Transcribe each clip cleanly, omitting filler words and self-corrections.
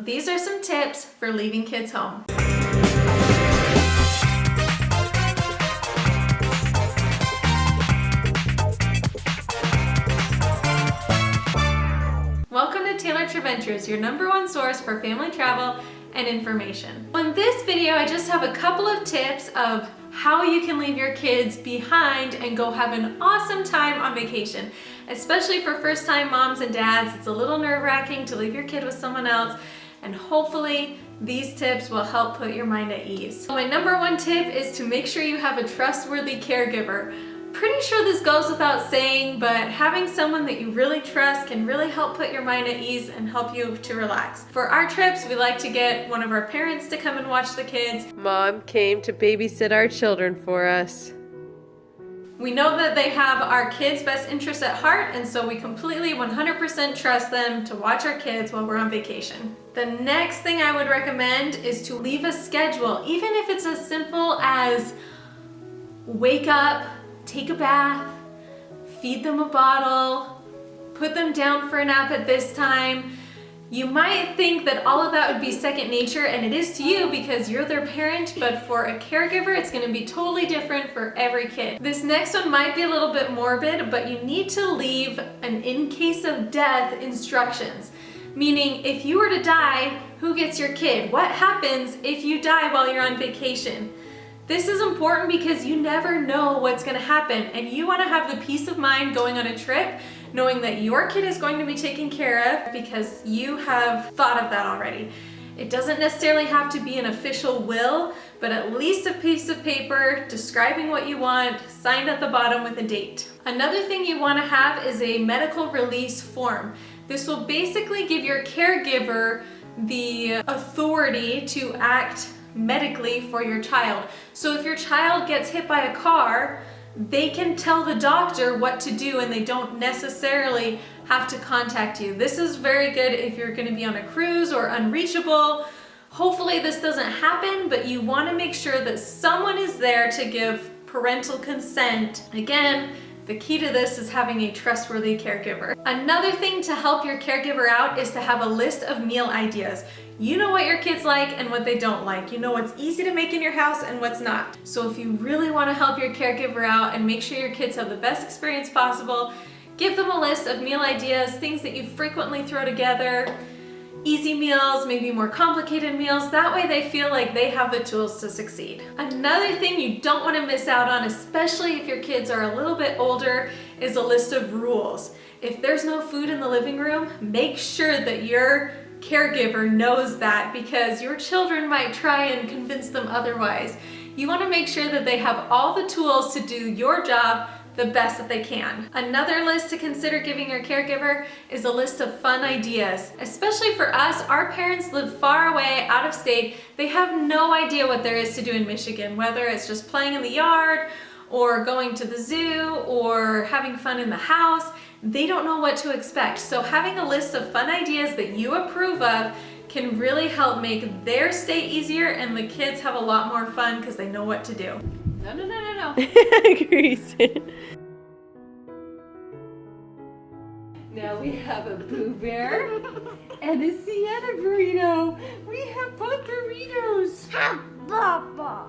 These are some tips for leaving kids home. Welcome to Traventures, your #1 source for family travel and information. In this video, I just have a couple of tips of how you can leave your kids behind and go have an awesome time on vacation. Especially for first-time moms and dads, it's a little nerve-wracking to leave your kid with someone else, and hopefully these tips will help put your mind at ease. My #1 tip is to make sure you have a trustworthy caregiver. Pretty sure this goes without saying, but having someone that you really trust can really help put your mind at ease and help you to relax. For our trips, we like to get one of our parents to come and watch the kids. Mom came to babysit our children for us. We know that they have our kids' best interests at heart, and so we completely 100% trust them to watch our kids while we're on vacation. The next thing I would recommend is to leave a schedule, even if it's as simple as wake up, take a bath, feed them a bottle, put them down for a nap at this time. You might think that all of that would be second nature, and it is to you because you're their parent, but for a caregiver, it's gonna be totally different for every kid. This next one might be a little bit morbid, but you need to leave an in case of death instructions. Meaning, if you were to die, who gets your kid? What happens if you die while you're on vacation? This is important because you never know what's gonna happen, and you wanna have the peace of mind going on a trip knowing that your kid is going to be taken care of because you have thought of that already. It doesn't necessarily have to be an official will, but at least a piece of paper describing what you want, signed at the bottom with a date. Another thing you wanna have is a medical release form. This will basically give your caregiver the authority to act medically for your child. So if your child gets hit by a car, they can tell the doctor what to do and they don't necessarily have to contact you. This is very good if you're going to be on a cruise or unreachable. Hopefully this doesn't happen, but you want to make sure that someone is there to give parental consent. Again, the key to this is having a trustworthy caregiver. Another thing to help your caregiver out is to have a list of meal ideas. You know what your kids like and what they don't like. You know what's easy to make in your house and what's not. So if you really want to help your caregiver out and make sure your kids have the best experience possible, give them a list of meal ideas, things that you frequently throw together, easy meals, maybe more complicated meals. That way they feel like they have the tools to succeed. Another thing you don't want to miss out on, especially if your kids are a little bit older, is a list of rules. If there's no food in the living room, make sure that your caregiver knows that, because your children might try and convince them otherwise. You want to make sure that they have all the tools to do your job the best that they can. Another list to consider giving your caregiver is a list of fun ideas. Especially for us, our parents live far away, out of state. They have no idea what there is to do in Michigan, whether it's just playing in the yard or going to the zoo or having fun in the house. They don't know what to expect. So having a list of fun ideas that you approve of can really help make their stay easier, and the kids have a lot more fun because they know what to do. No. Grayson. Now we have a Boo Bear and a Sienna burrito. We have both burritos. Baba.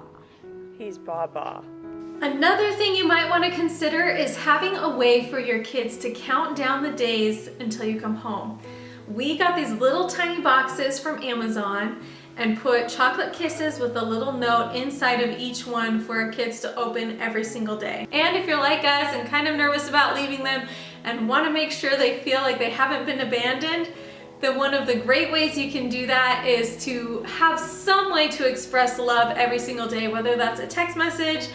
He's Baba. Another thing you might want to consider is having a way for your kids to count down the days until you come home. We got these little tiny boxes from Amazon and put chocolate kisses with a little note inside of each one for our kids to open every single day. And if you're like us and kind of nervous about leaving them and want to make sure they feel like they haven't been abandoned, then one of the great ways you can do that is to have some way to express love every single day, whether that's a text message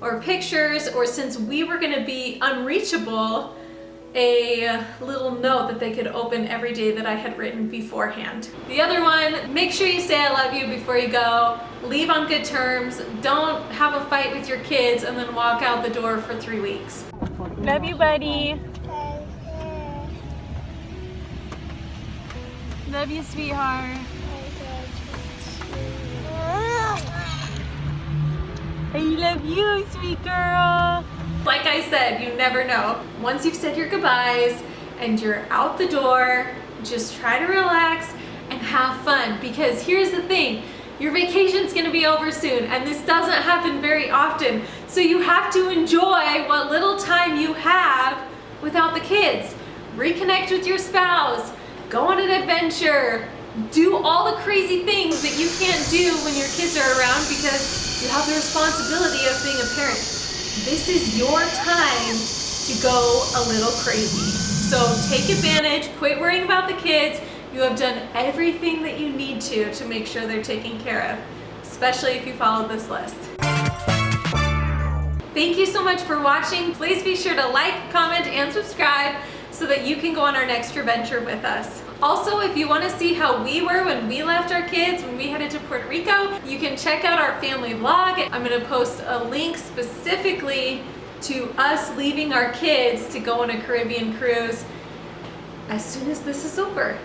or pictures, or since we were going to be unreachable, a little note that they could open every day that I had written beforehand. The other one, make sure you say I love you before you go. Leave on good terms. Don't have a fight with your kids and then walk out the door for 3 weeks. Love you, buddy. Love you, sweetheart. I love you, sweet girl. Like I said, you never know. Once you've said your goodbyes and you're out the door, just try to relax and have fun, because here's the thing, your vacation's gonna be over soon, and this doesn't happen very often. So you have to enjoy what little time you have without the kids. Reconnect with your spouse, go on an adventure, do all the crazy things that you can't do when your kids are around because you have the responsibility of being a parent. This is your time to go a little crazy. So take advantage, quit worrying about the kids. You have done everything that you need to make sure they're taken care of, especially if you follow this list. Thank you so much for watching. Please be sure to like, comment, and subscribe so that you can go on our next Traventure with us. Also, if you want to see how we were when we left our kids, when we headed to Puerto Rico, you can check out our family vlog. I'm going to post a link specifically to us leaving our kids to go on a Caribbean cruise as soon as this is over.